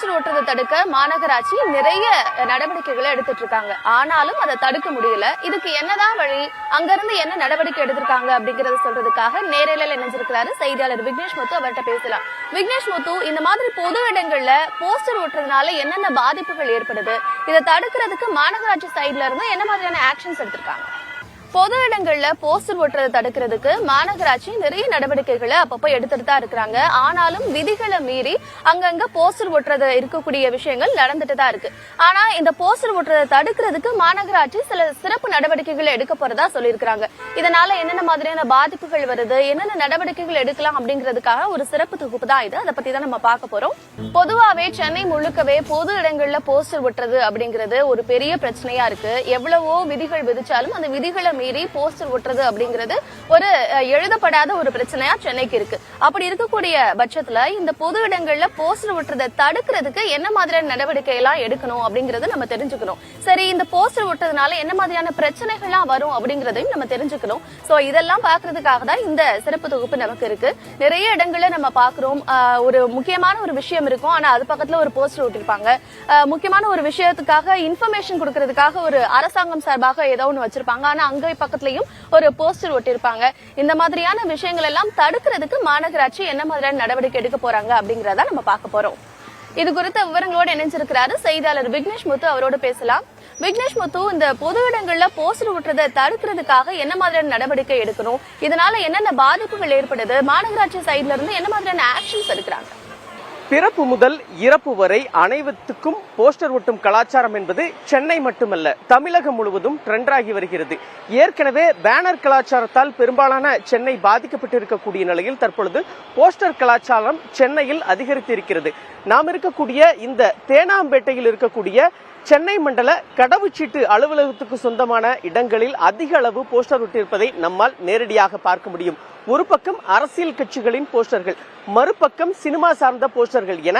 Poster ஒட்டுறதை தடுக்க மாநகராட்சி நிறைய நடவடிக்கைகளை எடுத்துட்டு இருக்காங்க. ஆனாலும் அதை தடுக்க முடியல. இதுக்கு என்னதான் வழி, அங்க இருந்து என்ன நடவடிக்கை எடுத்திருக்காங்க அப்படிங்கறத சொல்றதுக்காக நேரலையில் இணைஞ்சிருக்கிறாரு செய்தியாளர் விக்னேஷ் முத்து. அவர்கிட்ட பேசலாம். விக்னேஷ் முத்து, இந்த மாதிரி பொது இடங்கள்ல போஸ்டர் ஒட்டுறதுனால என்னென்ன பாதிப்புகள் ஏற்படுது, இதை தடுக்கிறதுக்கு மாநகராட்சி சைட்ல இருந்து என்ன மாதிரியான ஆக்ஷன்ஸ் எடுத்திருக்காங்க? பொது இடங்கள்ல போஸ்டர் ஒட்டுறதை தடுக்கிறதுக்கு மாநகராட்சி நிறைய நடவடிக்கைகளை அப்பப்போ எடுத்துட்டு தான் இருக்கிறாங்க. ஆனாலும் விதிகளை மீறி அங்கங்க போஸ்டர் ஒட்டுறது இருக்கக்கூடிய விஷயங்கள் நடந்துட்டு தான் இருக்கு. ஆனா இந்த போஸ்டர் ஒட்டுறதை தடுக்கிறதுக்கு மாநகராட்சி சில சிறப்பு நடவடிக்கைகளை எடுக்க போறதா சொல்லியிருக்காங்க. இதனால என்னென்ன மாதிரியான பாதிப்புகள் வருது, என்னென்ன நடவடிக்கைகள் எடுக்கலாம் அப்படிங்கிறதுக்காக ஒரு சிறப்பு தொகுப்பு தான் இது. அதை பத்தி தான் நம்ம பார்க்க போறோம். பொதுவாவே சென்னை முழுக்கவே பொது இடங்கள்ல போஸ்டர் ஒட்டுறது அப்படிங்கிறது ஒரு பெரிய பிரச்சனையா இருக்கு. எவ்வளவோ விதிகள் விதிச்சாலும் அந்த விதிகளை மீறி போஸ்டர் ஒட்டுறது அப்படிங்கிறது ஒரு எழுதப்படாத ஒரு பிரச்சனையா சென்னைக்கு இருக்கு. அப்படி இருக்கக்கூடிய பட்சத்துல இந்த பொது இடங்கள்ல போஸ்டர் ஒட்டுறதை தடுக்கிறதுக்கு என்ன மாதிரியான நடவடிக்கை எல்லாம் எடுக்கணும் அப்படிங்கறத நம்ம தெரிஞ்சுக்கணும். சரி, இந்த போஸ்டர் ஒட்டுறதுனால என்ன மாதிரியான பிரச்சனைகள்லாம் வரும் அப்படிங்கறதையும் நம்ம தெரிஞ்சுக்கணும். சோ இதெல்லாம் பாக்குறதுக்காக தான் இந்த சிறப்பு தொகுப்பு நமக்கு இருக்கு. நிறைய இடங்கள்ல நம்ம பாக்குறோம், ஒரு முக்கியமான ஒரு விஷயம் இருக்கும், ஆனா அது பக்கத்துல ஒரு போஸ்டர் ஒட்டிருப்பாங்க. முக்கியமான ஒரு விஷயத்துக்காக இன்ஃபர்மேஷன் கொடுக்கறதுக்காக ஒரு அரசாங்கம் சார்பாக ஏதோ ஒன்று வச்சிருப்பாங்க, ஆனா அங்க பக்கத்துலயும் ஒரு போஸ்டர் ஒட்டிருப்பாங்க. இந்த மாதிரியான விஷயங்கள் எல்லாம் தடுக்கிறதுக்கு மாநகராட்சி என்ன மாதிரியான நடவடிக்கை எடுக்க போறாங்க அப்படிங்கறத நம்ம பார்க்க போறோம். இது குறித்த விவரங்களோடு இணைஞ்சிருக்கிறாரு செய்தியாளர் விக்னேஷ் முத்து. அவரோடு பேசலாம். விக்னேஷ் முத்து, இந்த பொது இடங்கள்ல போஸ்டர் ஒட்டுறதை தடுக்கிறதுக்காக என்ன மாதிரியான நடவடிக்கை எடுக்கணும், இதனால என்னென்ன பாதிப்புகள் ஏற்படுது, மாநகராட்சி சைட்ல இருந்து என்ன மாதிரியான ஆக்ஷன்ஸ் எடுக்கிறாங்க? பிறப்பு முதல் இறப்பு வரை அனைவருக்கும் போஸ்டர் ஒட்டும் கலாச்சாரம் என்பது சென்னை மட்டுமல்ல, தமிழகம் முழுவதும் ட்ரெண்டாகி வருகிறது. ஏற்கனவே பேனர் கலாச்சாரத்தால் பெரும்பாலான சென்னை பாதிக்கப்பட்டிருக்கக்கூடிய நிலையில் தற்பொழுது போஸ்டர் கலாச்சாரம் சென்னையில் அதிகரித்திருக்கிறது. நாம் இருக்கக்கூடிய இந்த தேனாம்பேட்டையில் இருக்கக்கூடிய சென்னை மண்டல கடவுச்சீட்டு அலுவலகத்துக்கு சொந்தமான இடங்களில் அதிக அளவு போஸ்டர் ஒட்டியிருப்பதை நம்மால் நேரடியாக பார்க்க முடியும். ஒரு பக்கம் அரசியல் கட்சிகளின் போஸ்டர்கள், மறுபக்கம் சினிமா சார்ந்த போஸ்டர்கள் என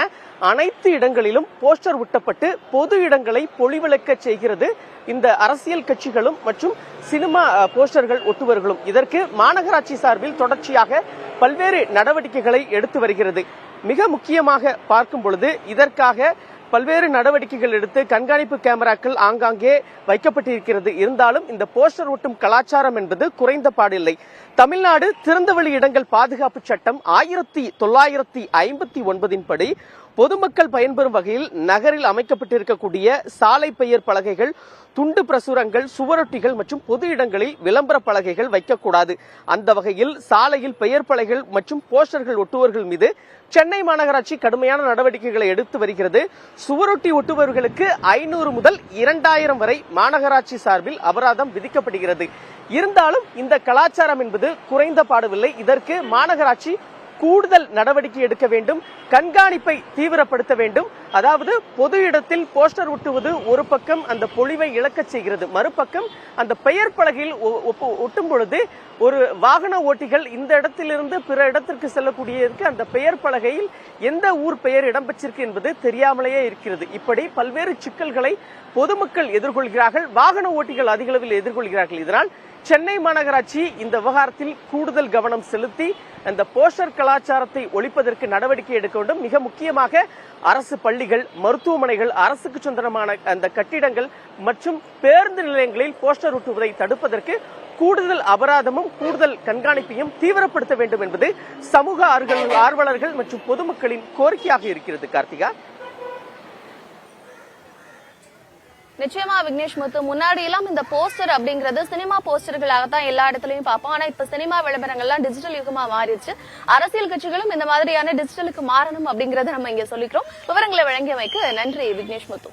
அனைத்து இடங்களிலும் போஸ்டர் ஒட்டப்பட்டு பொது இடங்களை பொலிவிழக்க செய்கிறது இந்த அரசியல் கட்சிகளும் மற்றும் சினிமா போஸ்டர்கள் ஒட்டுவர்களும். இதற்கு மாநகராட்சி சார்பில் தொடர்ச்சியாக பல்வேறு நடவடிக்கைகளை எடுத்து வருகிறது. மிக முக்கியமாக பார்க்கும் பொழுது இதற்காக பல்வேறு நடவடிக்கைகள் எடுத்து கண்காணிப்பு கேமராக்கள் ஆங்காங்கே வைக்கப்பட்டிருக்கிறது. இருந்தாலும் இந்த போஸ்டர் ஒட்டும் கலாச்சாரம் என்பது குறைந்த பாடில்லை. தமிழ்நாடு திறந்தவெளி இடங்கள் பாதுகாப்பு சட்டம் 1959 படி பொதுமக்கள் பயன்பெறும் வகையில் நகரில் அமைக்கப்பட்டிருக்கக்கூடிய சாலை பெயர் பலகைகள், துண்டு பிரசுரங்கள், சுவரொட்டிகள் மற்றும் பொது இடங்களில் விளம்பர பலகைகள் வைக்கக்கூடாது. அந்த வகையில் சாலையில் பெயர் பலகைகள் மற்றும் போஸ்டர்கள் ஒட்டுவர்கள் மீது சென்னை மாநகராட்சி கடுமையான நடவடிக்கைகளை எடுத்து வருகிறது. சுவரொட்டி ஒட்டுபவர்களுக்கு 500 முதல் 2000 வரை மாநகராட்சி சார்பில் அபராதம் விதிக்கப்படுகிறது. இருந்தாலும் இந்த கலாச்சாரம் என்பது குறைந்த பாடவில்லை. இதற்கு மாநகராட்சி கூடுதல் நடவடிக்கை எடுக்க வேண்டும், கண்காணிப்பை தீவிரப்படுத்த வேண்டும். அதாவது பொது இடத்தில் போஸ்டர் ஒட்டுவது ஒரு பக்கம் அந்த பொலிவை இழக்க செய்கிறது, மறுபக்கம் அந்த பெயர் பலகையில் ஒட்டும் பொழுது ஒரு வாகன ஓட்டிகள் இந்த இடத்திலிருந்து பிற இடத்திற்கு செல்லக்கூடியதற்கு அந்த பெயர் பலகையில் எந்த ஊர் பெயர் இடம்பெற்றிருக்கு என்பது தெரியாமலேயே இருக்கிறது. இப்படி பல்வேறு சிக்கல்களை பொதுமக்கள் எதிர்கொள்கிறார்கள், வாகன ஓட்டிகள் அதிக அளவில் எதிர்கொள்கிறார்கள். இதனால் சென்னை மாநகராட்சி இந்த விவகாரத்தில் கூடுதல் கவனம் செலுத்தி அந்த போஸ்டர் கலாச்சாரத்தை ஒழிப்பதற்கு நடவடிக்கை எடுக்க வேண்டும். மிக முக்கியமாக அரசு பள்ளிகள், மருத்துவமனைகள், அரசுக்கு சொந்தமான அந்த கட்டிடங்கள் மற்றும் பேருந்து நிலையங்களில் போஸ்டர் ஒட்டுவதை தடுப்பதற்கு கூடுதல் அபராதமும் கூடுதல் கண்காணிப்பையும் தீவிரப்படுத்த வேண்டும் என்பது சமூக ஆர்வலர்கள் மற்றும் பொதுமக்களின் கோரிக்கையாக இருக்கிறது. கார்த்திகா, நிச்சயமா விக்னேஷ் முத்து, முன்னாடி எல்லாம் இந்த போஸ்டர் அப்படிங்கறது சினிமா போஸ்டர்களாகத்தான் எல்லா இடத்துலயும் பார்ப்போம். ஆனா இப்ப சினிமா விளம்பரங்கள்லாம் டிஜிட்டல் யுகமா மாறிடுச்சு. அரசியல் கட்சிகளும் இந்த மாதிரியான டிஜிட்டலுக்கு மாறணும் அப்படிங்கறத நம்ம இங்க சொல்லிக்கிறோம். விவரங்களை வழங்கியமைக்கு நன்றி விக்னேஷ் முத்து.